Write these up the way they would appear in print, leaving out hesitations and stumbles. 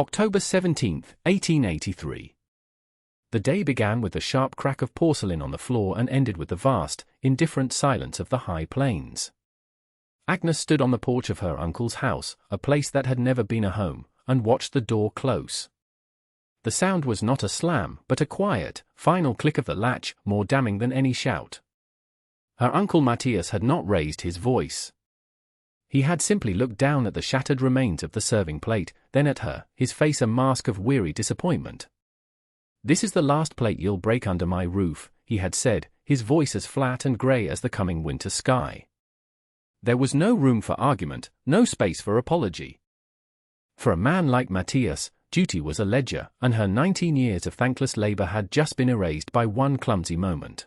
October 17, 1883. The day began with the sharp crack of porcelain on the floor and ended with the vast, indifferent silence of the high plains. Agnes stood on the porch of her uncle's house, a place that had never been a home, and watched the door close. The sound was not a slam, but a quiet, final click of the latch, more damning than any shout. Her uncle Matthias had not raised his voice. He had simply looked down at the shattered remains of the serving plate, then at her, his face a mask of weary disappointment. "This is the last plate you'll break under my roof," he had said, his voice as flat and grey as the coming winter sky. There was no room for argument, no space for apology. For a man like Matthias, duty was a ledger, and her 19 years of thankless labour had just been erased by one clumsy moment.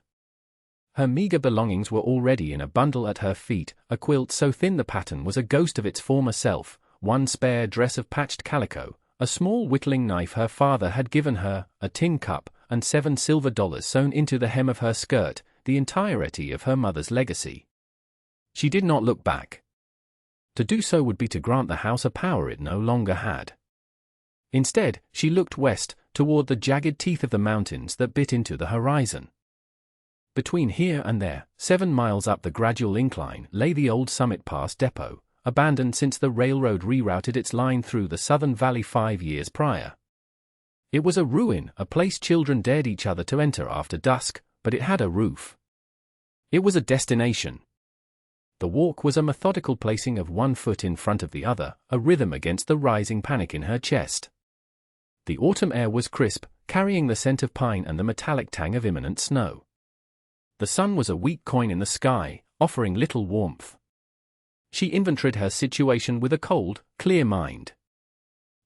Her meagre belongings were already in a bundle at her feet, a quilt so thin the pattern was a ghost of its former self, one spare dress of patched calico, a small whittling knife her father had given her, a tin cup, and $7 silver sewn into the hem of her skirt, the entirety of her mother's legacy. She did not look back. To do so would be to grant the house a power it no longer had. Instead, she looked west, toward the jagged teeth of the mountains that bit into the horizon. Between here and there, 7 miles up the gradual incline, lay the old Summit Pass depot, abandoned since the railroad rerouted its line through the Southern Valley 5 years prior. It was a ruin, a place children dared each other to enter after dusk, but it had a roof. It was a destination. The walk was a methodical placing of one foot in front of the other, a rhythm against the rising panic in her chest. The autumn air was crisp, carrying the scent of pine and the metallic tang of imminent snow. The sun was a weak coin in the sky, offering little warmth. She inventoried her situation with a cold, clear mind.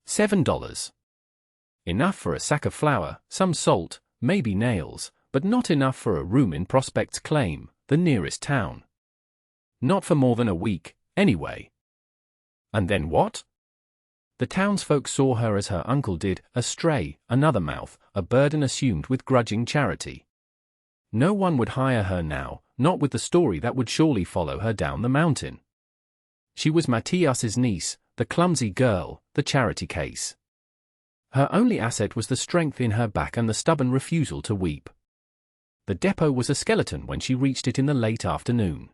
$7. Enough for a sack of flour, some salt, maybe nails, but not enough for a room in Prospect's Claim, the nearest town. Not for more than a week, anyway. And then what? The townsfolk saw her as her uncle did, a stray, another mouth, a burden assumed with grudging charity. No one would hire her now, not with the story that would surely follow her down the mountain. She was Matthias's niece, the clumsy girl, the charity case. Her only asset was the strength in her back and the stubborn refusal to weep. The depot was a skeleton when she reached it in the late afternoon.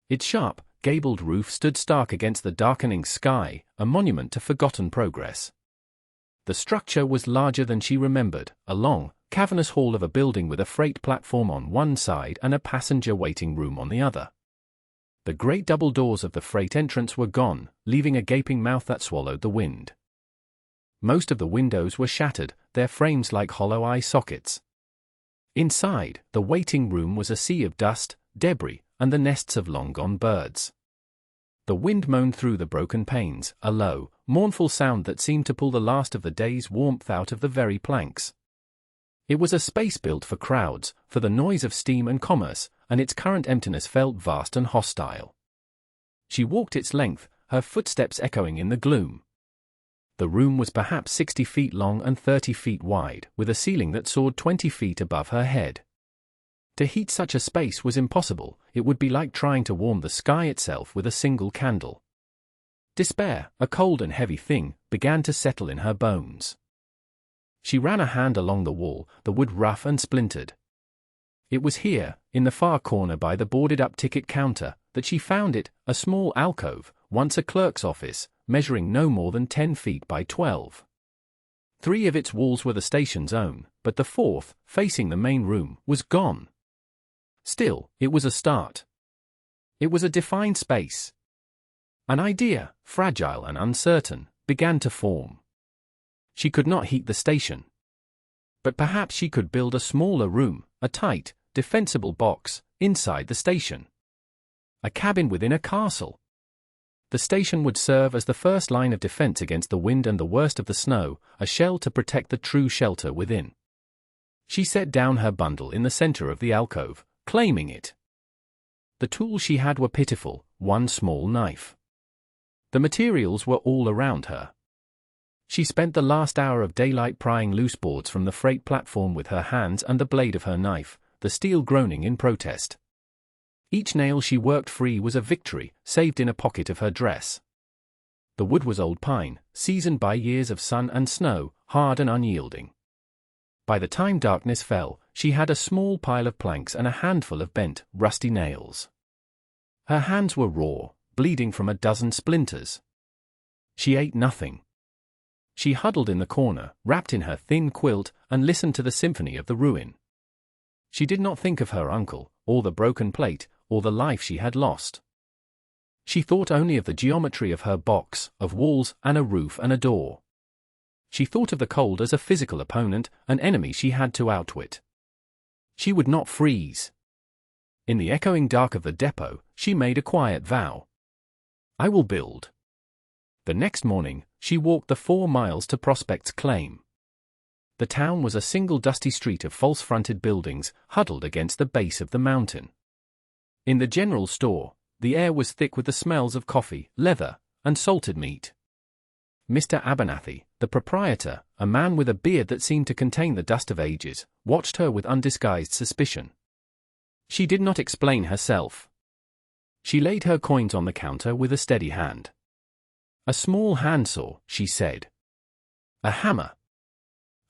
Its sharp, gabled roof stood stark against the darkening sky, a monument to forgotten progress. The structure was larger than she remembered, a long, cavernous hall of a building with a freight platform on one side and a passenger waiting room on the other. The great double doors of the freight entrance were gone, leaving a gaping mouth that swallowed the wind. Most of the windows were shattered, their frames like hollow eye sockets. Inside, the waiting room was a sea of dust, debris, and the nests of long-gone birds. The wind moaned through the broken panes, a low, mournful sound that seemed to pull the last of the day's warmth out of the very planks. It was a space built for crowds, for the noise of steam and commerce, and its current emptiness felt vast and hostile. She walked its length, her footsteps echoing in the gloom. The room was perhaps 60 feet long and 30 feet wide, with a ceiling that soared 20 feet above her head. To heat such a space was impossible, it would be like trying to warm the sky itself with a single candle. Despair, a cold and heavy thing, began to settle in her bones. She ran a hand along the wall, the wood rough and splintered. It was here, in the far corner by the boarded-up ticket counter, that she found it, a small alcove, once a clerk's office, measuring no more than 10 feet by 12. 3 of its walls were the station's own, but the 4th, facing the main room, was gone. Still, it was a start. It was a defined space. An idea, fragile and uncertain, began to form. She could not heat the station. But perhaps she could build a smaller room, a tight, defensible box, inside the station. A cabin within a castle. The station would serve as the first line of defense against the wind and the worst of the snow, a shell to protect the true shelter within. She set down her bundle in the center of the alcove, claiming it. The tools she had were pitiful, one small knife. The materials were all around her. She spent the last hour of daylight prying loose boards from the freight platform with her hands and the blade of her knife, the steel groaning in protest. Each nail she worked free was a victory, saved in a pocket of her dress. The wood was old pine, seasoned by years of sun and snow, hard and unyielding. By the time darkness fell, she had a small pile of planks and a handful of bent, rusty nails. Her hands were raw, bleeding from a dozen splinters. She ate nothing. She huddled in the corner, wrapped in her thin quilt, and listened to the symphony of the ruin. She did not think of her uncle, or the broken plate, or the life she had lost. She thought only of the geometry of her box, of walls and a roof and a door. She thought of the cold as a physical opponent, an enemy she had to outwit. She would not freeze. In the echoing dark of the depot, she made a quiet vow. I will build. The next morning, she walked the 4 miles to Prospect's claim. The town was a single dusty street of false-fronted buildings, huddled against the base of the mountain. In the general store, the air was thick with the smells of coffee, leather, and salted meat. Mr. Abernathy, the proprietor, a man with a beard that seemed to contain the dust of ages, watched her with undisguised suspicion. She did not explain herself. She laid her coins on the counter with a steady hand. A small handsaw, she said. A hammer.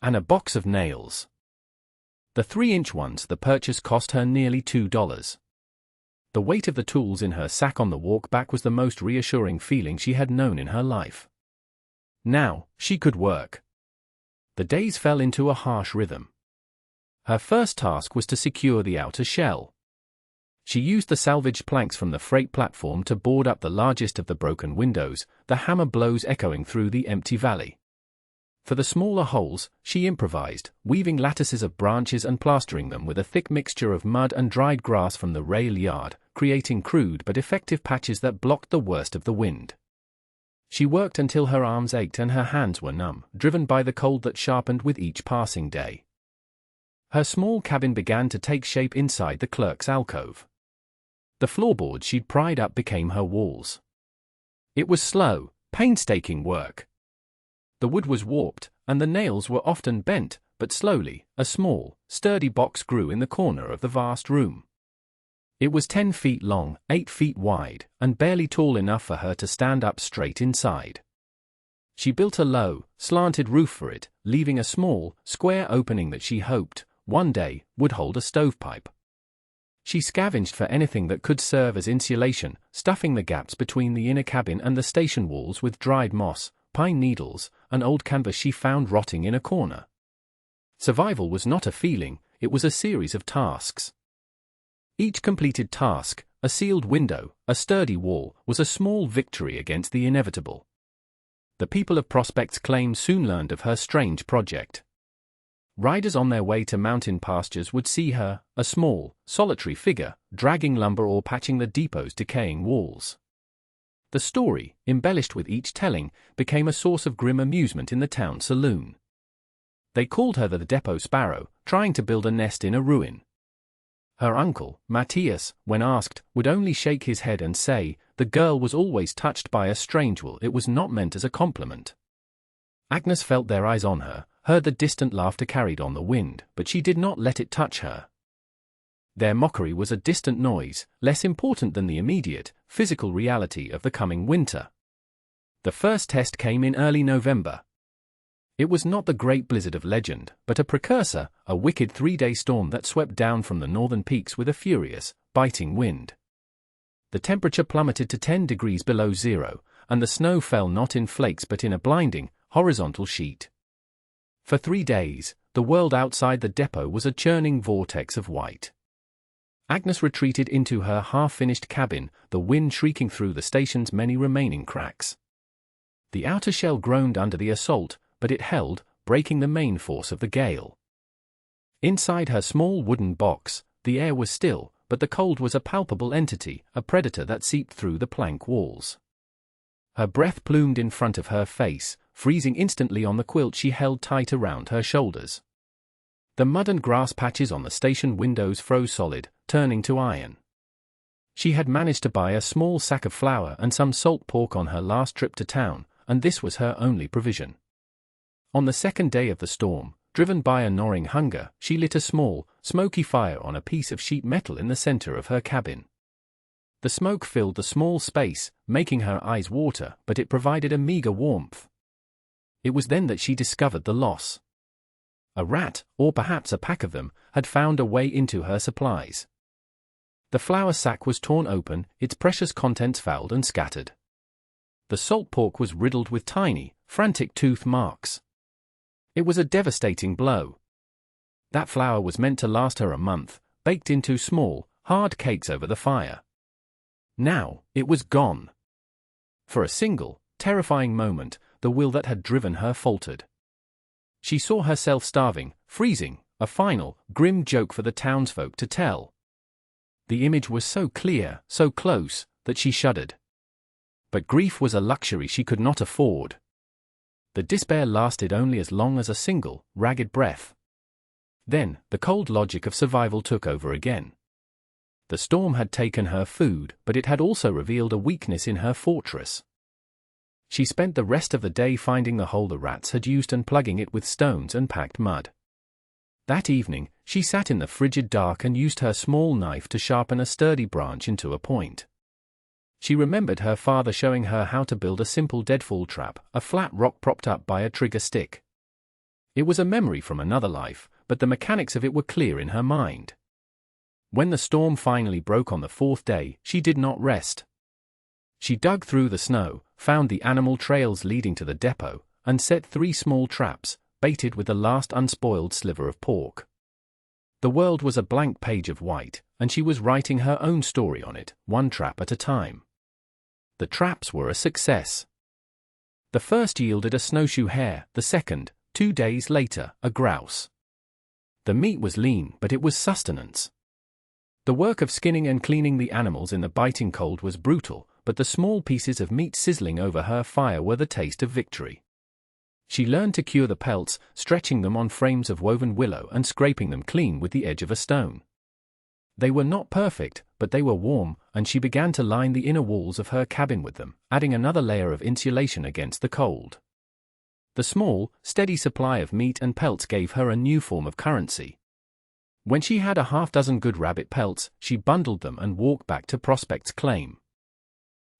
And a box of nails. The 3-inch ones. The purchase cost her nearly $2. The weight of the tools in her sack on the walk back was the most reassuring feeling she had known in her life. Now, she could work. The days fell into a harsh rhythm. Her first task was to secure the outer shell. She used the salvaged planks from the freight platform to board up the largest of the broken windows, the hammer blows echoing through the empty valley. For the smaller holes, she improvised, weaving lattices of branches and plastering them with a thick mixture of mud and dried grass from the rail yard, creating crude but effective patches that blocked the worst of the wind. She worked until her arms ached and her hands were numb, driven by the cold that sharpened with each passing day. Her small cabin began to take shape inside the clerk's alcove. The floorboards she'd pried up became her walls. It was slow, painstaking work. The wood was warped, and the nails were often bent, but slowly, a small, sturdy box grew in the corner of the vast room. It was 10 feet long, 8 feet wide, and barely tall enough for her to stand up straight inside. She built a low, slanted roof for it, leaving a small, square opening that she hoped, one day, would hold a stovepipe. She scavenged for anything that could serve as insulation, stuffing the gaps between the inner cabin and the station walls with dried moss, pine needles, and old canvas she found rotting in a corner. Survival was not a feeling, it was a series of tasks. Each completed task, a sealed window, a sturdy wall, was a small victory against the inevitable. The people of Prospect's claim soon learned of her strange project. Riders on their way to mountain pastures would see her, a small, solitary figure, dragging lumber or patching the depot's decaying walls. The story, embellished with each telling, became a source of grim amusement in the town saloon. They called her the depot sparrow, trying to build a nest in a ruin. Her uncle, Matthias, when asked, would only shake his head and say, the girl was always touched by a strange will. It was not meant as a compliment. Agnes felt their eyes on her, heard the distant laughter carried on the wind, but she did not let it touch her. Their mockery was a distant noise, less important than the immediate, physical reality of the coming winter. The first test came in early November. It was not the great blizzard of legend, but a precursor, a wicked 3-day storm that swept down from the northern peaks with a furious, biting wind. The temperature plummeted to 10 degrees below zero, and the snow fell not in flakes but in a blinding, horizontal sheet. For 3 days, the world outside the depot was a churning vortex of white. Agnes retreated into her half-finished cabin, the wind shrieking through the station's many remaining cracks. The outer shell groaned under the assault, but it held, breaking the main force of the gale. Inside her small wooden box, the air was still, but the cold was a palpable entity, a predator that seeped through the plank walls. Her breath plumed in front of her face, freezing instantly on the quilt she held tight around her shoulders. The mud and grass patches on the station windows froze solid, turning to iron. She had managed to buy a small sack of flour and some salt pork on her last trip to town, and this was her only provision. On the second day of the storm, driven by a gnawing hunger, she lit a small, smoky fire on a piece of sheet metal in the center of her cabin. The smoke filled the small space, making her eyes water, but it provided a meager warmth. It was then that she discovered the loss. A rat, or perhaps a pack of them, had found a way into her supplies. The flour sack was torn open, its precious contents fouled and scattered. The salt pork was riddled with tiny, frantic tooth marks. It was a devastating blow. That flour was meant to last her a month, baked into small, hard cakes over the fire. Now, it was gone. For a single, terrifying moment, the will that had driven her faltered. She saw herself starving, freezing, a final, grim joke for the townsfolk to tell. The image was so clear, so close, that she shuddered. But grief was a luxury she could not afford. The despair lasted only as long as a single, ragged breath. Then, the cold logic of survival took over again. The storm had taken her food, but it had also revealed a weakness in her fortress. She spent the rest of the day finding the hole the rats had used and plugging it with stones and packed mud. That evening, she sat in the frigid dark and used her small knife to sharpen a sturdy branch into a point. She remembered her father showing her how to build a simple deadfall trap, a flat rock propped up by a trigger stick. It was a memory from another life, but the mechanics of it were clear in her mind. When the storm finally broke on the fourth day, she did not rest. She dug through the snow, found the animal trails leading to the depot, and set 3 small traps, baited with the last unspoiled sliver of pork. The world was a blank page of white, and she was writing her own story on it, one trap at a time. The traps were a success. The first yielded a snowshoe hare, the second, 2 days later, a grouse. The meat was lean, but it was sustenance. The work of skinning and cleaning the animals in the biting cold was brutal, but the small pieces of meat sizzling over her fire were the taste of victory. She learned to cure the pelts, stretching them on frames of woven willow and scraping them clean with the edge of a stone. They were not perfect, but they were warm, and she began to line the inner walls of her cabin with them, adding another layer of insulation against the cold. The small, steady supply of meat and pelts gave her a new form of currency. When she had a half-dozen good rabbit pelts, she bundled them and walked back to Prospect's claim.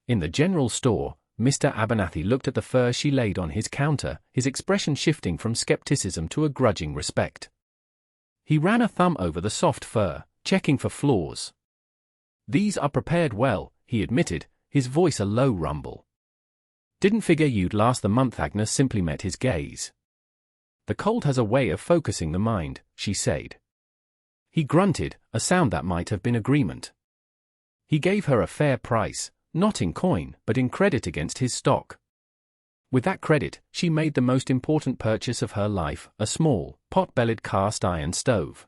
In the general store, Mr. Abernathy looked at the fur she laid on his counter, his expression shifting from skepticism to a grudging respect. He ran a thumb over the soft fur, checking for flaws. "These are prepared well," he admitted, his voice a low rumble. "Didn't figure you'd last the month." Agnes simply met his gaze. "The cold has a way of focusing the mind," she said. He grunted, a sound that might have been agreement. He gave her a fair price, not in coin, but in credit against his stock. With that credit, she made the most important purchase of her life, a small, pot-bellied cast-iron stove.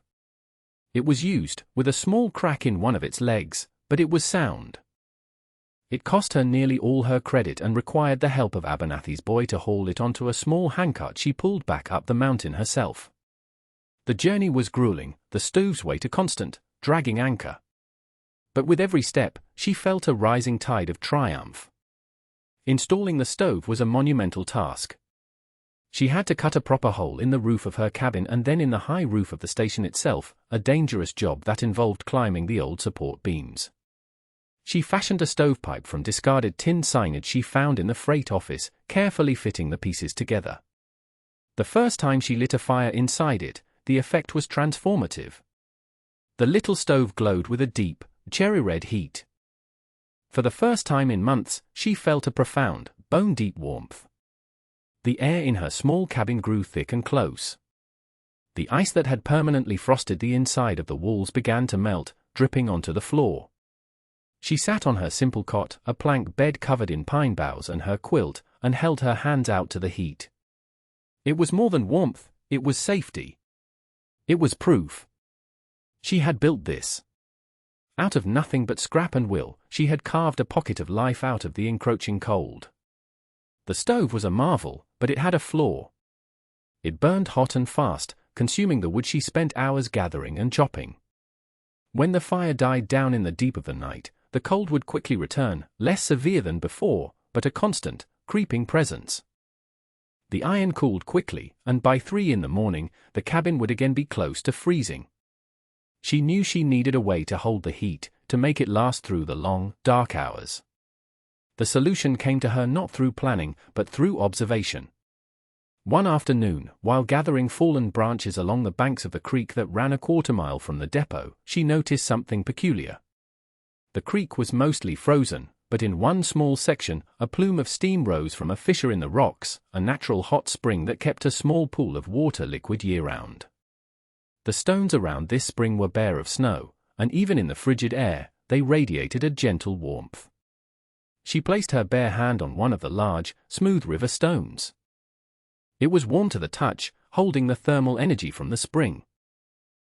It was used, with a small crack in one of its legs, but it was sound. It cost her nearly all her credit and required the help of Abernathy's boy to haul it onto a small handcart she pulled back up the mountain herself. The journey was grueling, the stove's weight a constant, dragging anchor. But with every step, she felt a rising tide of triumph. Installing the stove was a monumental task. She had to cut a proper hole in the roof of her cabin and then in the high roof of the station itself, a dangerous job that involved climbing the old support beams. She fashioned a stovepipe from discarded tin signage she found in the freight office, carefully fitting the pieces together. The first time she lit a fire inside it, the effect was transformative. The little stove glowed with a deep, cherry-red heat. For the first time in months, she felt a profound, bone-deep warmth. The air in her small cabin grew thick and close. The ice that had permanently frosted the inside of the walls began to melt, dripping onto the floor. She sat on her simple cot, a plank bed covered in pine boughs and her quilt, and held her hands out to the heat. It was more than warmth, it was safety. It was proof. She had built this. Out of nothing but scrap and will, she had carved a pocket of life out of the encroaching cold. The stove was a marvel, but it had a flaw. It burned hot and fast, consuming the wood she spent hours gathering and chopping. When the fire died down in the deep of the night, the cold would quickly return, less severe than before, but a constant, creeping presence. The iron cooled quickly, and by 3 in the morning, the cabin would again be close to freezing. She knew she needed a way to hold the heat, to make it last through the long, dark hours. The solution came to her not through planning, but through observation. One afternoon, while gathering fallen branches along the banks of the creek that ran a quarter-mile from the depot, she noticed something peculiar. The creek was mostly frozen, but in one small section, a plume of steam rose from a fissure in the rocks, a natural hot spring that kept a small pool of water liquid year-round. The stones around this spring were bare of snow, and even in the frigid air, they radiated a gentle warmth. She placed her bare hand on one of the large, smooth river stones. It was warm to the touch, holding the thermal energy from the spring.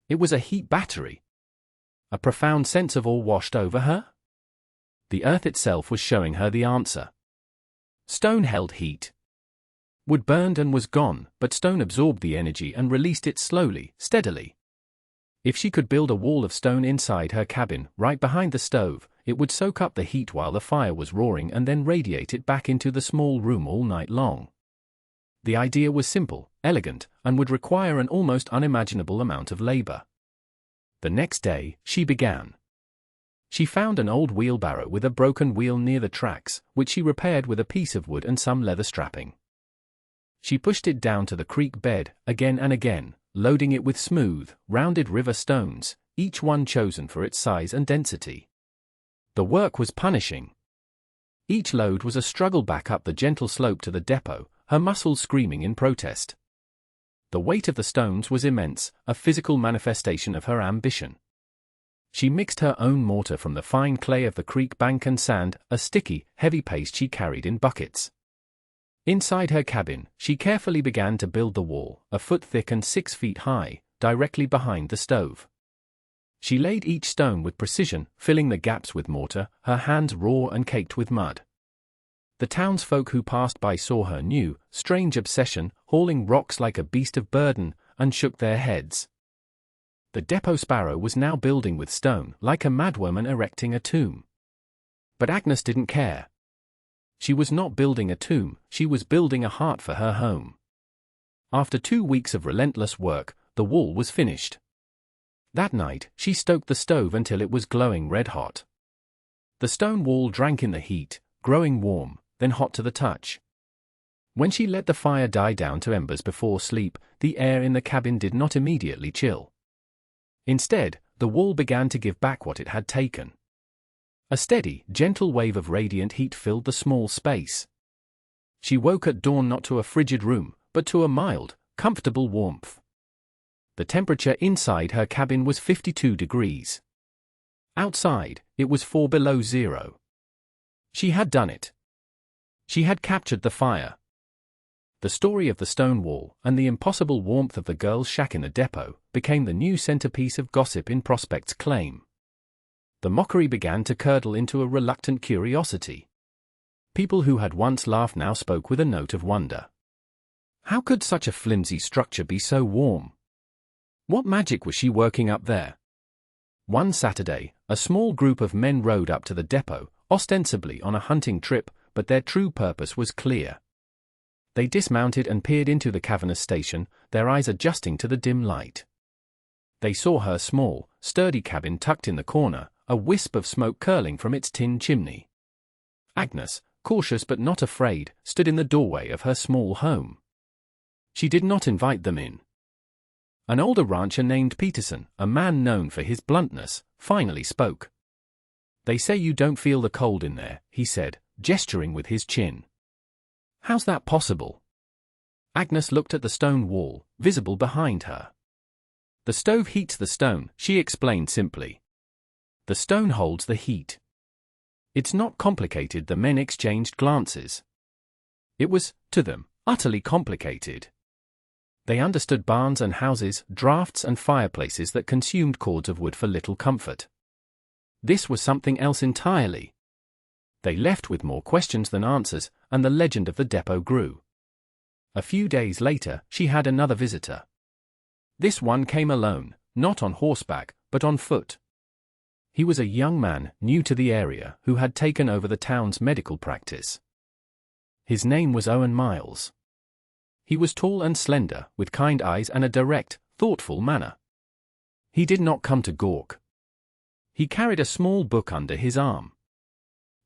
It was a heat battery. A profound sense of awe washed over her. The earth itself was showing her the answer. Stone held heat. Wood burned and was gone, but stone absorbed the energy and released it slowly, steadily. If she could build a wall of stone inside her cabin, right behind the stove, it would soak up the heat while the fire was roaring and then radiate it back into the small room all night long. The idea was simple, elegant, and would require an almost unimaginable amount of labor. The next day, she began. She found an old wheelbarrow with a broken wheel near the tracks, which she repaired with a piece of wood and some leather strapping. She pushed it down to the creek bed, again and again, loading it with smooth, rounded river stones, each one chosen for its size and density. The work was punishing. Each load was a struggle back up the gentle slope to the depot, her muscles screaming in protest. The weight of the stones was immense, a physical manifestation of her ambition. She mixed her own mortar from the fine clay of the creek bank and sand, a sticky, heavy paste she carried in buckets. Inside her cabin, she carefully began to build the wall, a foot thick and 6 feet high, directly behind the stove. She laid each stone with precision, filling the gaps with mortar, her hands raw and caked with mud. The townsfolk who passed by saw her new, strange obsession, hauling rocks like a beast of burden, and shook their heads. The depot sparrow was now building with stone, like a madwoman erecting a tomb. But Agnes didn't care. She was not building a tomb, she was building a heart for her home. After 2 weeks of relentless work, the wall was finished. That night, she stoked the stove until it was glowing red-hot. The stone wall drank in the heat, growing warm, then hot to the touch. When she let the fire die down to embers before sleep, the air in the cabin did not immediately chill. Instead, the wall began to give back what it had taken. A steady, gentle wave of radiant heat filled the small space. She woke at dawn not to a frigid room, but to a mild, comfortable warmth. The temperature inside her cabin was 52 degrees. Outside, it was 4 below zero. She had done it. She had captured the fire. The story of the stone wall, and the impossible warmth of the girl's shack in the depot, became the new centerpiece of gossip in Prospect's claim. The mockery began to curdle into a reluctant curiosity. People who had once laughed now spoke with a note of wonder. How could such a flimsy structure be so warm? What magic was she working up there? One Saturday, a small group of men rode up to the depot, ostensibly on a hunting trip, but their true purpose was clear. They dismounted and peered into the cavernous station, their eyes adjusting to the dim light. They saw her small, sturdy cabin tucked in the corner, a wisp of smoke curling from its tin chimney. Agnes, cautious but not afraid, stood in the doorway of her small home. She did not invite them in. An older rancher named Peterson, a man known for his bluntness, finally spoke. "They say you don't feel the cold in there," he said, gesturing with his chin. "How's that possible?" Agnes looked at the stone wall, visible behind her. "The stove heats the stone," she explained simply. "The stone holds the heat." It's not complicated. The men exchanged glances. It was, to them, utterly complicated. They understood barns and houses, drafts and fireplaces that consumed cords of wood for little comfort. This was something else entirely. They left with more questions than answers, and the legend of the depot grew. A few days later, she had another visitor. This one came alone, not on horseback, but on foot. He was a young man, new to the area, who had taken over the town's medical practice. His name was Owen Miles. He was tall and slender, with kind eyes and a direct, thoughtful manner. He did not come to gawk. He carried a small book under his arm.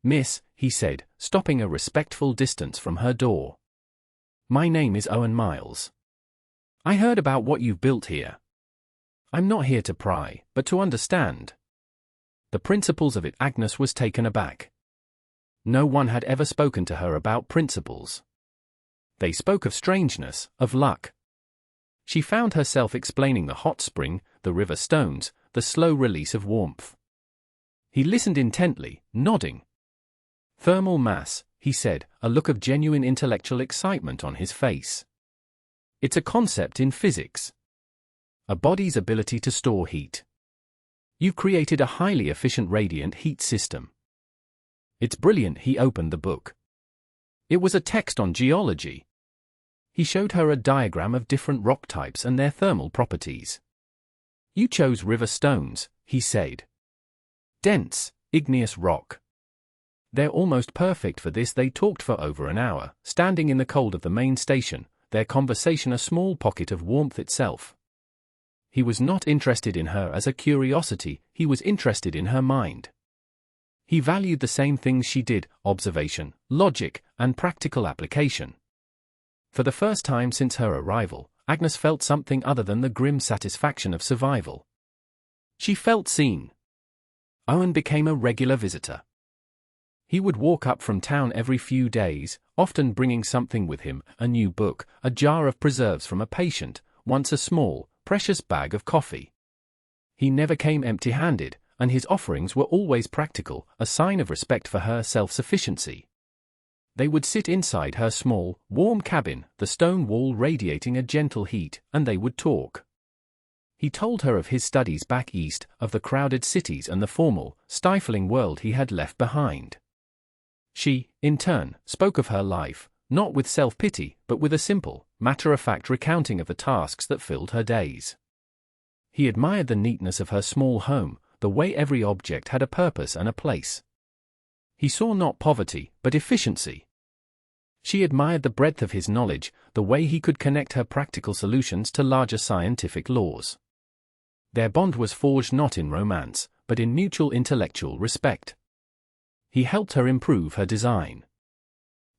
"Miss," he said, stopping a respectful distance from her door. "My name is Owen Miles. I heard about what you've built here. I'm not here to pry, but to understand the principles of it." Agnes was taken aback. No one had ever spoken to her about principles. They spoke of strangeness, of luck. She found herself explaining the hot spring, the river stones, the slow release of warmth. He listened intently, nodding. "Thermal mass," he said, a look of genuine intellectual excitement on his face. "It's a concept in physics. A body's ability to store heat. You've created a highly efficient radiant heat system. It's brilliant." He opened the book. It was a text on geology. He showed her a diagram of different rock types and their thermal properties. "You chose river stones," he said. "Dense, igneous rock. They're almost perfect for this." They talked for over an hour, standing in the cold of the main station, their conversation a small pocket of warmth itself. He was not interested in her as a curiosity, he was interested in her mind. He valued the same things she did: observation, logic, and practical application. For the first time since her arrival, Agnes felt something other than the grim satisfaction of survival. She felt seen. Owen became a regular visitor. He would walk up from town every few days, often bringing something with him: a new book, a jar of preserves from a patient, once a small, precious bag of coffee. He never came empty-handed, and his offerings were always practical, a sign of respect for her self-sufficiency. They would sit inside her small, warm cabin, the stone wall radiating a gentle heat, and they would talk. He told her of his studies back east, of the crowded cities and the formal, stifling world he had left behind. She, in turn, spoke of her life, not with self-pity, but with a simple, matter-of-fact recounting of the tasks that filled her days. He admired the neatness of her small home, the way every object had a purpose and a place. He saw not poverty, but efficiency. She admired the breadth of his knowledge, the way he could connect her practical solutions to larger scientific laws. Their bond was forged not in romance, but in mutual intellectual respect. He helped her improve her design.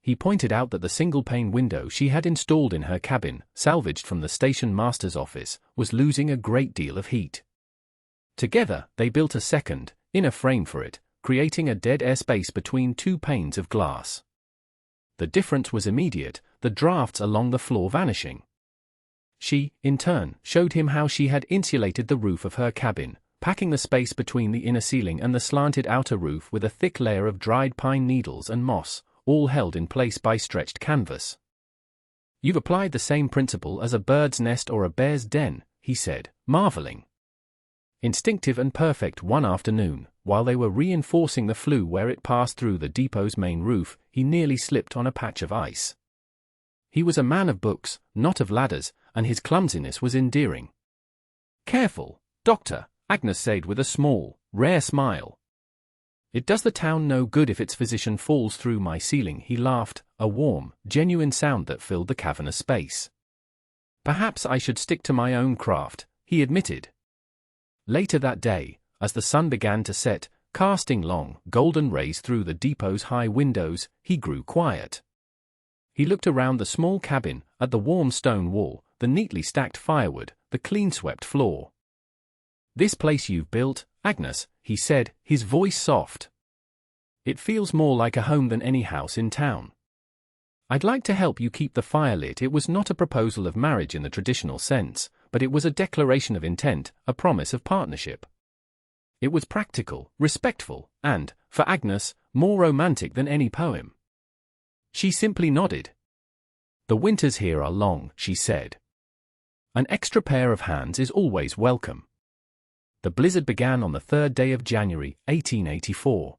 He pointed out that the single-pane window she had installed in her cabin, salvaged from the station master's office, was losing a great deal of heat. Together, they built a second, inner frame for it, creating a dead air space between two panes of glass. The difference was immediate, the drafts along the floor vanishing. She, in turn, showed him how she had insulated the roof of her cabin, packing the space between the inner ceiling and the slanted outer roof with a thick layer of dried pine needles and moss, all held in place by stretched canvas. "You've applied the same principle as a bird's nest or a bear's den," he said, marveling. Instinctive and perfect. One afternoon, while they were reinforcing the flue where it passed through the depot's main roof, he nearly slipped on a patch of ice. He was a man of books, not of ladders, and his clumsiness was endearing. "Careful, Doctor," Agnes said with a small, rare smile. "It does the town no good if its physician falls through my ceiling." He laughed, a warm, genuine sound that filled the cavernous space. "Perhaps I should stick to my own craft," he admitted. Later that day, as the sun began to set, casting long, golden rays through the depot's high windows, he grew quiet. He looked around the small cabin, at the warm stone wall, the neatly stacked firewood, the clean-swept floor. "This place you've built, Agnes," he said, his voice soft. "It feels more like a home than any house in town. I'd like to help you keep the fire lit." It was not a proposal of marriage in the traditional sense, but it was a declaration of intent, a promise of partnership. It was practical, respectful, and, for Agnes, more romantic than any poem. She simply nodded. "The winters here are long," she said. "An extra pair of hands is always welcome." The blizzard began on the 3rd day of January, 1884.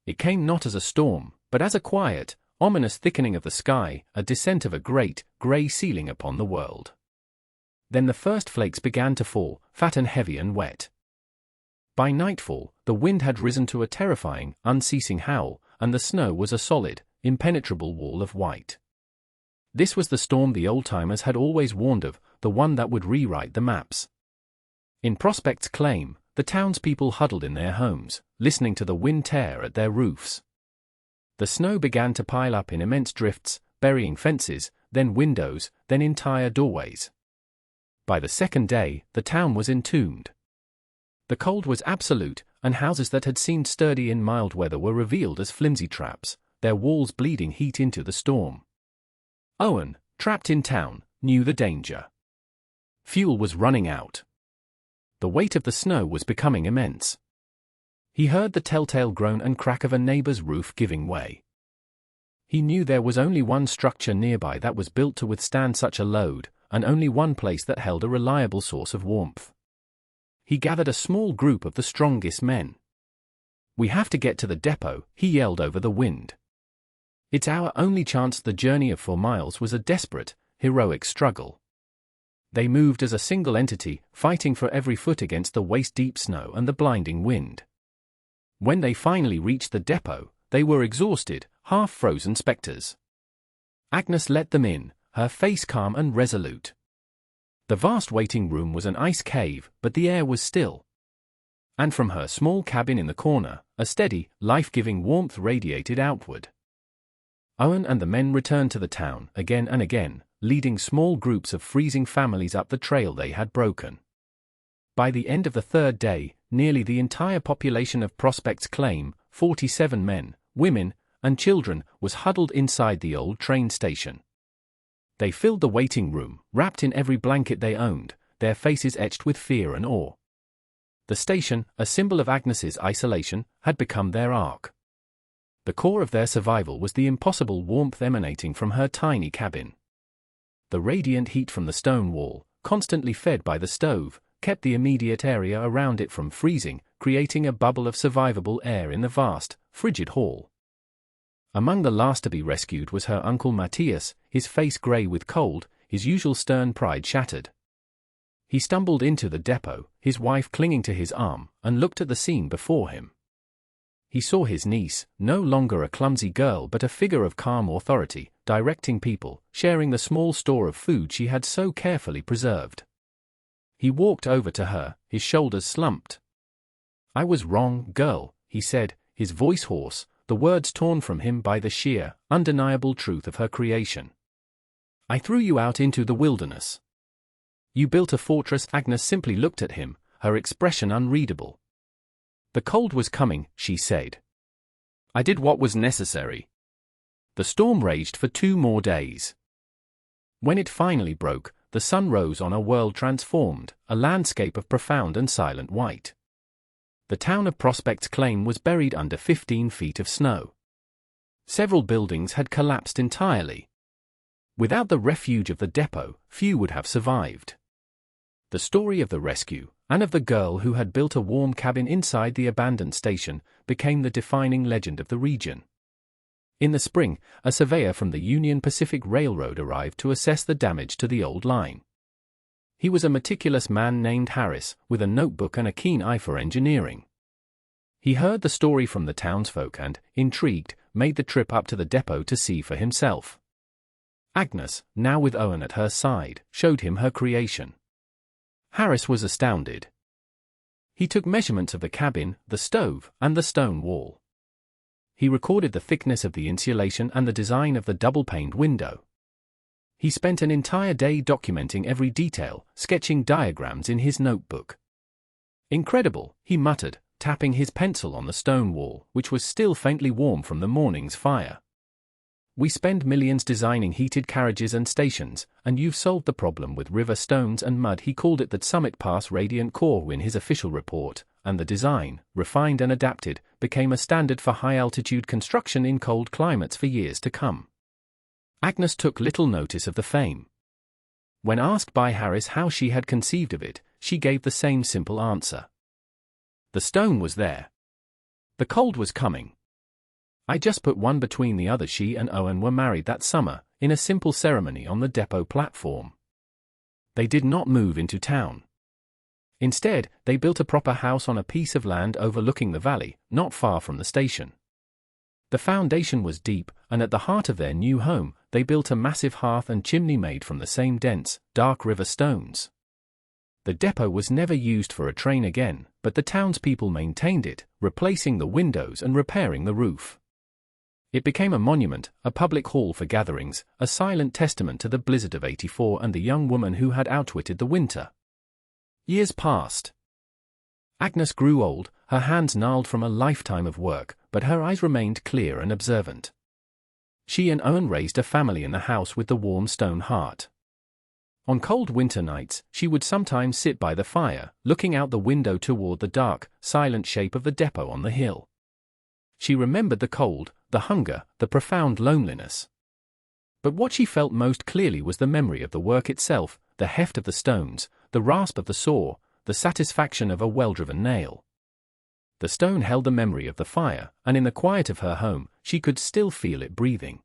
It came not as a storm, but as a quiet, ominous thickening of the sky, a descent of a great, grey ceiling upon the world. Then the first flakes began to fall, fat and heavy and wet. By nightfall, the wind had risen to a terrifying, unceasing howl, and the snow was a solid, impenetrable wall of white. This was the storm the old-timers had always warned of, the one that would rewrite the maps. In Prospect's claim, the townspeople huddled in their homes, listening to the wind tear at their roofs. The snow began to pile up in immense drifts, burying fences, then windows, then entire doorways. By the second day, the town was entombed. The cold was absolute, and houses that had seemed sturdy in mild weather were revealed as flimsy traps, their walls bleeding heat into the storm. Owen, trapped in town, knew the danger. Fuel was running out. The weight of the snow was becoming immense. He heard the telltale groan and crack of a neighbor's roof giving way. He knew there was only one structure nearby that was built to withstand such a load, and only one place that held a reliable source of warmth. He gathered a small group of the strongest men. "We have to get to the depot," he yelled over the wind. "It's our only chance." The journey of 4 miles was a desperate, heroic struggle. They moved as a single entity, fighting for every foot against the waist-deep snow and the blinding wind. When they finally reached the depot, they were exhausted, half-frozen specters. Agnes let them in, her face calm and resolute. The vast waiting room was an ice cave, but the air was still. And from her small cabin in the corner, a steady, life-giving warmth radiated outward. Owen and the men returned to the town again and again, leading small groups of freezing families up the trail they had broken. By the end of the 3rd day, nearly the entire population of Prospect's Claim, 47 men, women, and children, was huddled inside the old train station. They filled the waiting room, wrapped in every blanket they owned, their faces etched with fear and awe. The station, a symbol of Agnes's isolation, had become their ark. The core of their survival was the impossible warmth emanating from her tiny cabin. The radiant heat from the stone wall, constantly fed by the stove, kept the immediate area around it from freezing, creating a bubble of survivable air in the vast, frigid hall. Among the last to be rescued was her uncle Matthias, his face grey with cold, his usual stern pride shattered. He stumbled into the depot, his wife clinging to his arm, and looked at the scene before him. He saw his niece, no longer a clumsy girl but a figure of calm authority, directing people, sharing the small store of food she had so carefully preserved. He walked over to her, his shoulders slumped. "I was wrong, girl," he said, his voice hoarse, the words torn from him by the sheer, undeniable truth of her creation. "I threw you out into the wilderness. You built a fortress." Agnes simply looked at him, her expression unreadable. "The cold was coming," she said. "I did what was necessary." The storm raged for 2 more days. When it finally broke, the sun rose on a world transformed, a landscape of profound and silent white. The town of Prospect's Claim was buried under 15 feet of snow. Several buildings had collapsed entirely. Without the refuge of the depot, few would have survived. The story of the rescue, and of the girl who had built a warm cabin inside the abandoned station, became the defining legend of the region. In the spring, a surveyor from the Union Pacific Railroad arrived to assess the damage to the old line. He was a meticulous man named Harris, with a notebook and a keen eye for engineering. He heard the story from the townsfolk and, intrigued, made the trip up to the depot to see for himself. Agnes, now with Owen at her side, showed him her creation. Harris was astounded. He took measurements of the cabin, the stove, and the stone wall. He recorded the thickness of the insulation and the design of the double-paned window. He spent an entire day documenting every detail, sketching diagrams in his notebook. "Incredible," he muttered, tapping his pencil on the stone wall, which was still faintly warm from the morning's fire. "We spend millions designing heated carriages and stations, and you've solved the problem with river stones and mud." He called it the Summit Pass Radiant Core in his official report, and the design, refined and adapted, became a standard for high-altitude construction in cold climates for years to come. Agnes took little notice of the fame. When asked by Harris how she had conceived of it, she gave the same simple answer. "The stone was there. The cold was coming. I just put one between the other." She and Owen were married that summer, in a simple ceremony on the depot platform. They did not move into town. Instead, they built a proper house on a piece of land overlooking the valley, not far from the station. The foundation was deep, and at the heart of their new home, they built a massive hearth and chimney made from the same dense, dark river stones. The depot was never used for a train again, but the townspeople maintained it, replacing the windows and repairing the roof. It became a monument, a public hall for gatherings, a silent testament to the blizzard of '84 and the young woman who had outwitted the winter. Years passed. Agnes grew old, her hands gnarled from a lifetime of work, but her eyes remained clear and observant. She and Owen raised a family in the house with the warm stone heart. On cold winter nights, she would sometimes sit by the fire, looking out the window toward the dark, silent shape of the depot on the hill. She remembered the cold, the hunger, the profound loneliness. But what she felt most clearly was the memory of the work itself, the heft of the stones, the rasp of the saw, the satisfaction of a well-driven nail. The stone held the memory of the fire, and in the quiet of her home, she could still feel it breathing.